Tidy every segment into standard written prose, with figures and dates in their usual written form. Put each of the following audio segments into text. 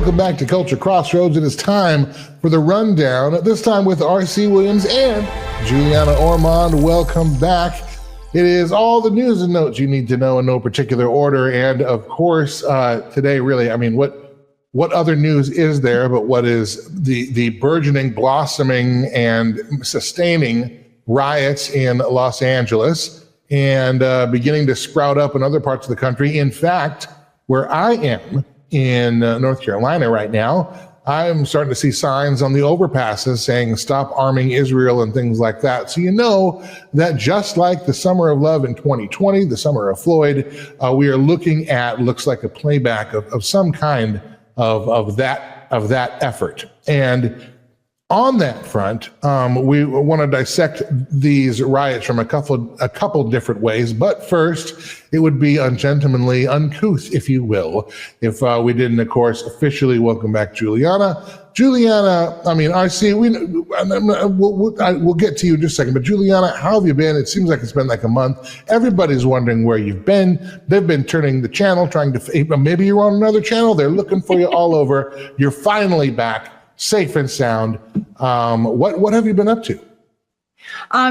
welcome back to Culture Crossroads. It is time for the rundown, this time with R.C. Williams and Juliana Ormond. Welcome back. It is all the news and notes you need to know in no particular order. And of course, today, really, I mean, what other news is there but what is the burgeoning, blossoming, and sustaining riots in Los Angeles and beginning to sprout up in other parts of the country. In fact, where I am in North Carolina right now, I'm starting to see signs on the overpasses saying stop arming Israel and things like that. So you know that just like the summer of love in 2020, the summer of Floyd, we are looking at, looks like a playback of some kind of that effort. And on that front, we want to dissect these riots from a couple different ways. But first, it would be ungentlemanly, uncouth, if you will, if we didn't, of course, officially welcome back Juliana. Juliana, I mean, RC, we'll get to you in just a second. But Juliana, how have you been? It seems like it's been like a month. Everybody's wondering where you've been. They've been turning the channel, trying to, maybe you're on another channel. They're looking for you all over. You're finally back, safe and sound. What have you been up to?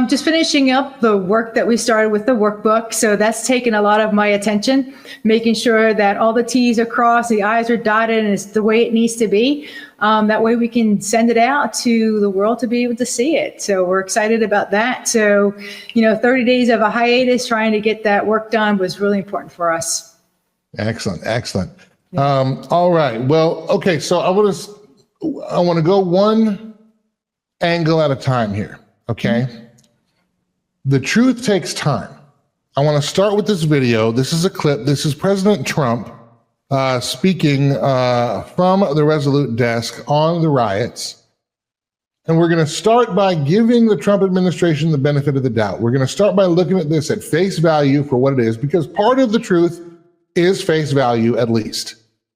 Just finishing up the work that we started with the workbook. So that's taken a lot of my attention, making sure that all the T's are crossed, the I's are dotted, and it's the way it needs to be. That way we can send it out to the world to be able to see it. So we're excited about that. So, 30 days of a hiatus, trying to get that work done was really important for us. Excellent. Yeah. All right. Well, okay. So I want to go one angle at a time here, okay? Mm-hmm. The truth takes time. I want to start with this video. This is a clip. This is President Trump speaking from the Resolute desk on the riots. And we're going to start by giving the Trump administration the benefit of the doubt. We're going to start by looking at this at face value for what it is, because part of the truth is face value, at least.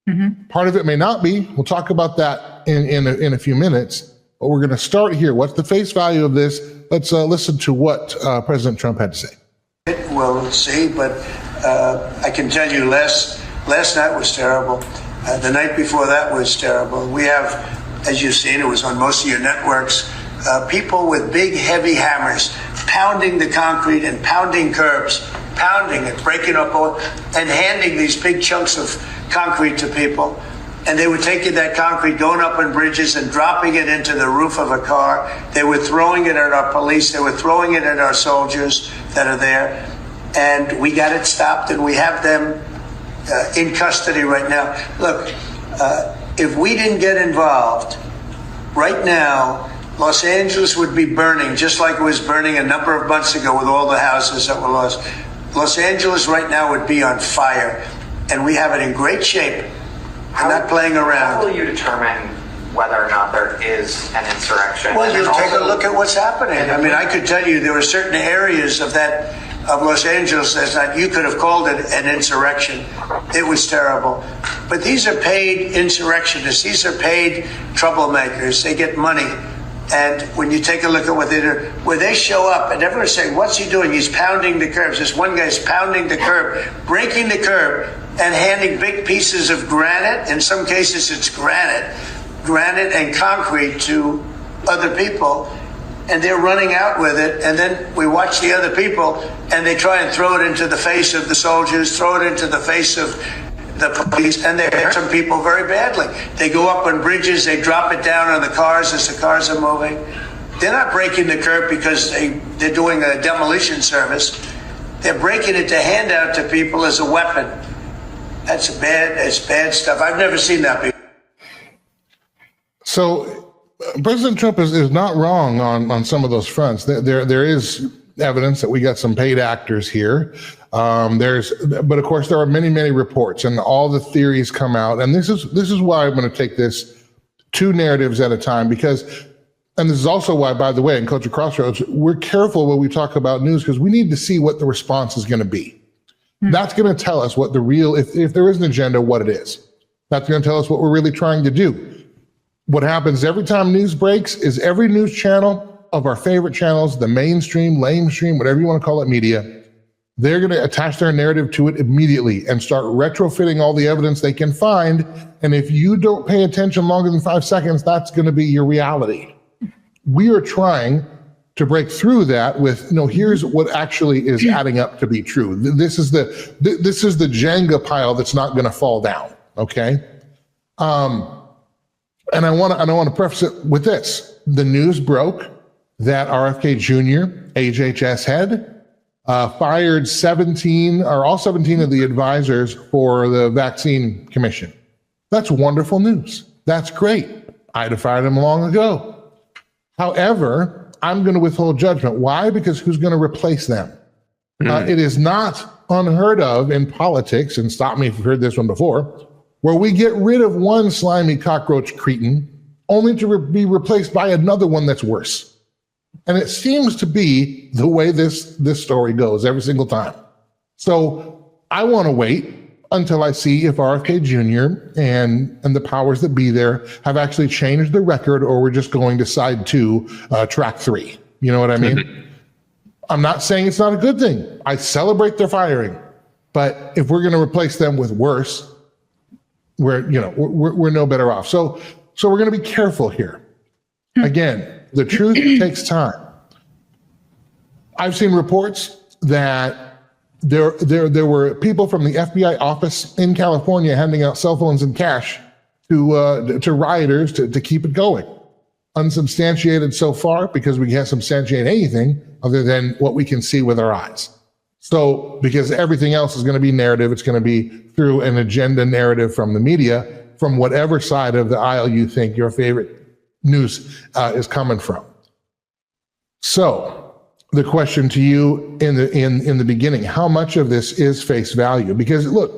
Mm-hmm. Part of it may not be. We'll talk about that in a few minutes. But we're going to start here. What's the face value of this? Let's listen to what President Trump had to say. We'll see, but I can tell you last night was terrible. The night before that was terrible. We have, as you've seen, it was on most of your networks, people with big, heavy hammers pounding the concrete and pounding curbs, pounding and breaking up and handing these big chunks of concrete to people. And they were taking that concrete, going up on bridges and dropping it into the roof of a car. They were throwing it at our police. They were throwing it at our soldiers that are there. And we got it stopped, and we have them in custody right now. Look, if we didn't get involved, right now, Los Angeles would be burning, just like it was burning a number of months ago with all the houses that were lost. Los Angeles right now would be on fire, and we have it in great shape. I'm not playing around. How will you determine whether or not there is an insurrection? Well, you take a look at what's happening. I mean, I could tell you there were certain areas of Los Angeles that you could have called it an insurrection. It was terrible. But these are paid insurrectionists. These are paid troublemakers. They get money. And when you take a look at what they do, where they show up and everyone's saying, what's he doing? He's pounding the curbs. This one guy's pounding the curb, breaking the curb, and handing big pieces of granite. In some cases, it's granite and concrete to other people. And they're running out with it. And then we watch the other people, and they try and throw it into the face of the soldiers, throw it into the face of the police, and they hurt some people very badly. They go up on bridges, they drop it down on the cars as the cars are moving. They're not breaking the curb because they're doing a demolition service. They're breaking it to hand out to people as a weapon. It's bad stuff. I've never seen that before. So President Trump is not wrong on some of those fronts. There is evidence that we got some paid actors here. But of course there are many reports, and all the theories come out. And this is why I'm going to take this two narratives at a time, because, and this is also why, by the way, in Culture Crossroads, we're careful when we talk about news, because we need to see what the response is going to be. Mm-hmm. That's going to tell us what the real, if there is an agenda, what it is. That's going to tell us what we're really trying to do. What happens every time news breaks is every news channel of our favorite channels, the mainstream, lamestream, whatever you want to call it, media, they're going to attach their narrative to it immediately and start retrofitting all the evidence they can find. And if you don't pay attention longer than 5 seconds, that's going to be your reality. We are trying to break through that with, here's what actually is adding up to be true. This is the Jenga pile that's not going to fall down. Okay. And I want to preface it with this. The news broke that RFK Jr., HHS head, fired all 17 of the advisors for the vaccine commission. That's wonderful news. That's great. I'd have fired him long ago. However, I'm going to withhold judgment. Why? Because who's going to replace them? It is not unheard of in politics, and stop me if you've heard this one before, where we get rid of one slimy cockroach cretin only to be replaced by another one that's worse. And it seems to be the way this story goes every single time. So I want to wait until I see if RFK Jr. and the powers that be there have actually changed the record, or we're just going to side 2, track 3. You know what I mean? I'm not saying it's not a good thing. I celebrate their firing. But if we're going to replace them with worse, we're no better off. So we're going to be careful here. Again, the truth takes time. I've seen reports that there were people from the FBI office in California handing out cell phones and cash to rioters to keep it going. Unsubstantiated so far, because we can't substantiate anything other than what we can see with our eyes. So, because everything else is going to be narrative, it's going to be through an agenda narrative from the media, from whatever side of the aisle you think your favorite news is coming from. So, the question to you in the beginning: how much of this is face value? Because look,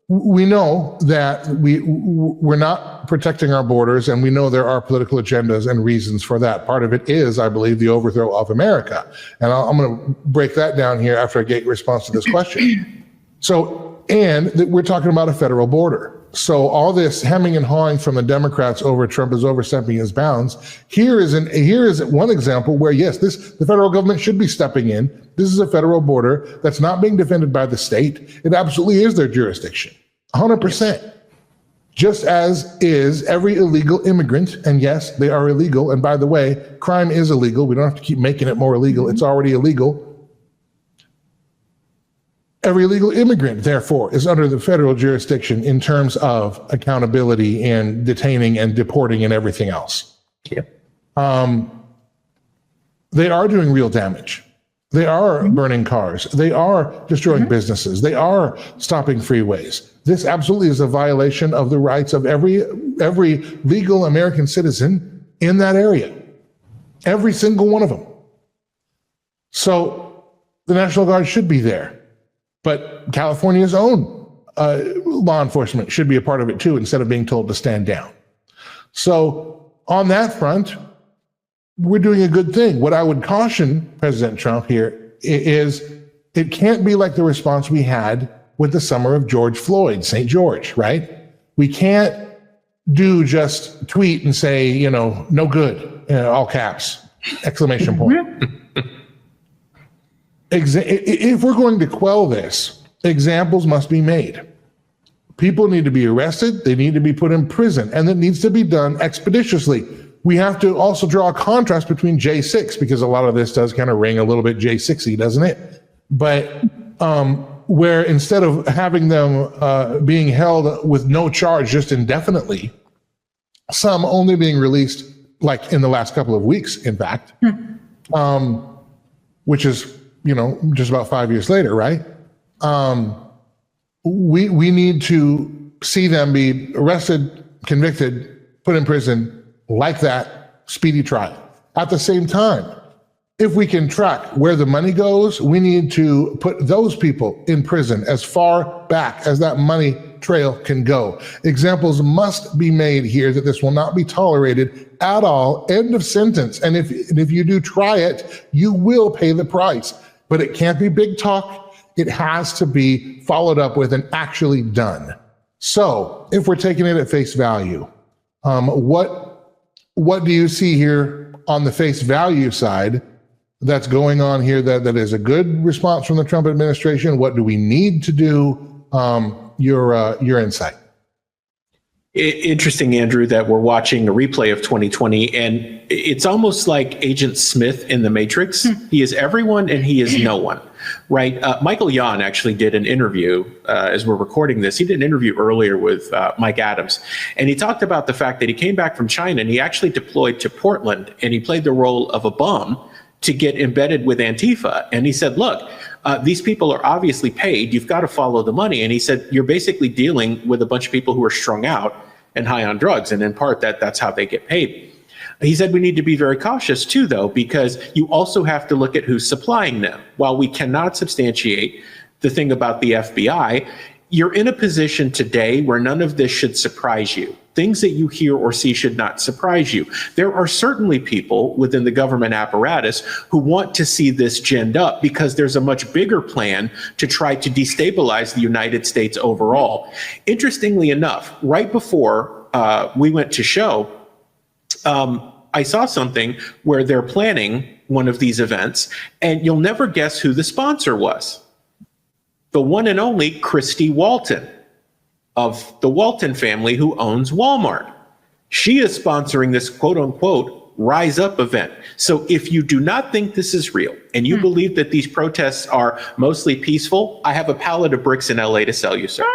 we know that we're not protecting our borders, and we know there are political agendas and reasons for that. Part of it is, I believe, the overthrow of America. And I'm going to break that down here after I get your response to this question. So, and we're talking about a federal border. So all this hemming and hawing from the Democrats over Trump is overstepping his bounds. Here is one example where, yes, the federal government should be stepping in. This is a federal border that's not being defended by the state. It absolutely is their jurisdiction, 100%. Just as is every illegal immigrant. And yes, they are illegal. And by the way, crime is illegal. We don't have to keep making it more illegal. It's already illegal. Every illegal immigrant, therefore, is under the federal jurisdiction in terms of accountability and detaining and deporting and everything else. Yep. They are doing real damage. They are burning cars. They are destroying businesses. They are stopping freeways. This absolutely is a violation of the rights of every legal American citizen in that area. Every single one of them. So the National Guard should be there. But California's own law enforcement should be a part of it too, instead of being told to stand down. So on that front, we're doing a good thing. What I would caution President Trump here is it can't be like the response we had with the summer of George Floyd, St. George, right? We can't do just tweet and say, no good, all caps, exclamation point. If we're going to quell this, examples must be made. People need to be arrested. They need to be put in prison, and it needs to be done expeditiously. We have to also draw a contrast between J6, because a lot of this does kind of ring a little bit J6-y, doesn't it? But where instead of having them being held with no charge just indefinitely, some only being released like in the last couple of weeks, in fact, which is just about 5 years later, right? We need to see them be arrested, convicted, put in prison like that, speedy trial. At the same time, if we can track where the money goes, we need to put those people in prison as far back as that money trail can go. Examples must be made here that this will not be tolerated at all. End of sentence. And if you do try it, you will pay the price. But it can't be big talk. It has to be followed up with and actually done. So if we're taking it at face value, what do you see here on the face value side that's going on here that is a good response from the Trump administration? What do we need to do? Your insight. Interesting, Andrew, that we're watching a replay of 2020, and it's almost like Agent Smith in The Matrix. He is everyone and he is no one, right? Michael Yon actually did an interview as we're recording this. He did an interview earlier with Mike Adams, and he talked about the fact that he came back from China and he actually deployed to Portland, and he played the role of a bum to get embedded with Antifa. And he said, look, these people are obviously paid. You've got to follow the money. And he said, you're basically dealing with a bunch of people who are strung out and high on drugs. And in part, that's how they get paid. He said we need to be very cautious too, though, because you also have to look at who's supplying them. While we cannot substantiate the thing about the FBI, you're in a position today where none of this should surprise you. Things that you hear or see should not surprise you. There are certainly people within the government apparatus who want to see this ginned up because there's a much bigger plan to try to destabilize the United States overall. Interestingly enough, right before we went to show, I saw something where they're planning one of these events, and you'll never guess who the sponsor was. The one and only Christy Walton of the Walton family, who owns Walmart. She is sponsoring this quote unquote Rise Up event. So if you do not think this is real and you believe that these protests are mostly peaceful, I have a pallet of bricks in LA to sell you, sir.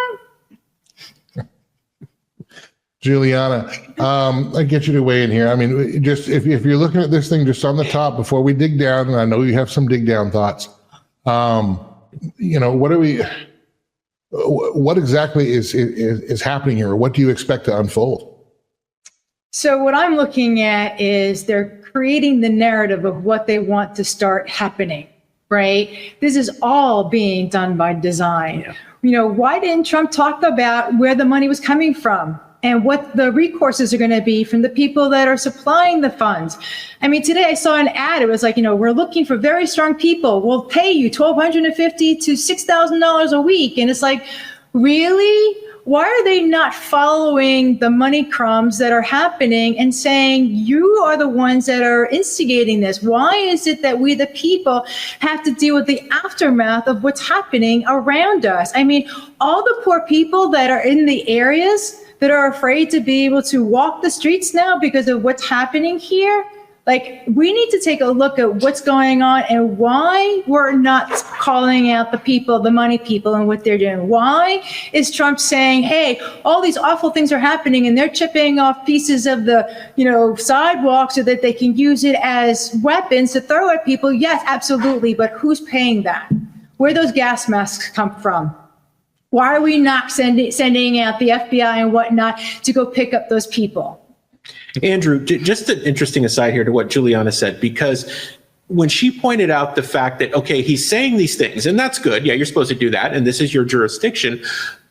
Juliana, I get you to weigh in here. I mean, just if you're looking at this thing just on the top before we dig down, and I know you have some dig down thoughts, what exactly is happening here? What do you expect to unfold? So what I'm looking at is they're creating the narrative of what they want to start happening, right? This is all being done by design. Yeah. You know, why didn't Trump talk about where the money was coming from and what the recourses are going to be from the people that are supplying the funds? I mean, today I saw an ad. It was like, we're looking for very strong people. We'll pay you $1,250 to $6,000 a week. And it's like, really? Why are they not following the money crumbs that are happening and saying, you are the ones that are instigating this? Why is it that we, the people, have to deal with the aftermath of what's happening around us? I mean, all the poor people that are in the areas that are afraid to be able to walk the streets now because of what's happening here. Like, we need to take a look at what's going on and why we're not calling out the people, the money people, and what they're doing. Why is Trump saying, hey, all these awful things are happening and they're chipping off pieces of the, sidewalk so that they can use it as weapons to throw at people? Yes, absolutely. But who's paying that? Where those gas masks come from? Why are we not sending out the FBI and whatnot to go pick up those people? Andrew, just an interesting aside here to what Juliana said, because when she pointed out the fact that, okay, he's saying these things, and that's good. Yeah, you're supposed to do that, and this is your jurisdiction.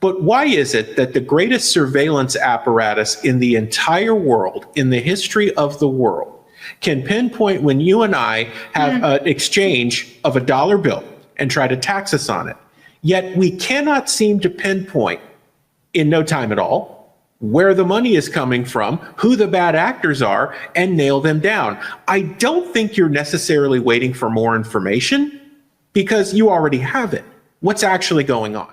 But why is it that the greatest surveillance apparatus in the entire world, in the history of the world, can pinpoint when you and I have an exchange of a dollar bill and try to tax us on it? Yet we cannot seem to pinpoint in no time at all where the money is coming from, who the bad actors are, and nail them down. I don't think you're necessarily waiting for more information because you already have it. What's actually going on?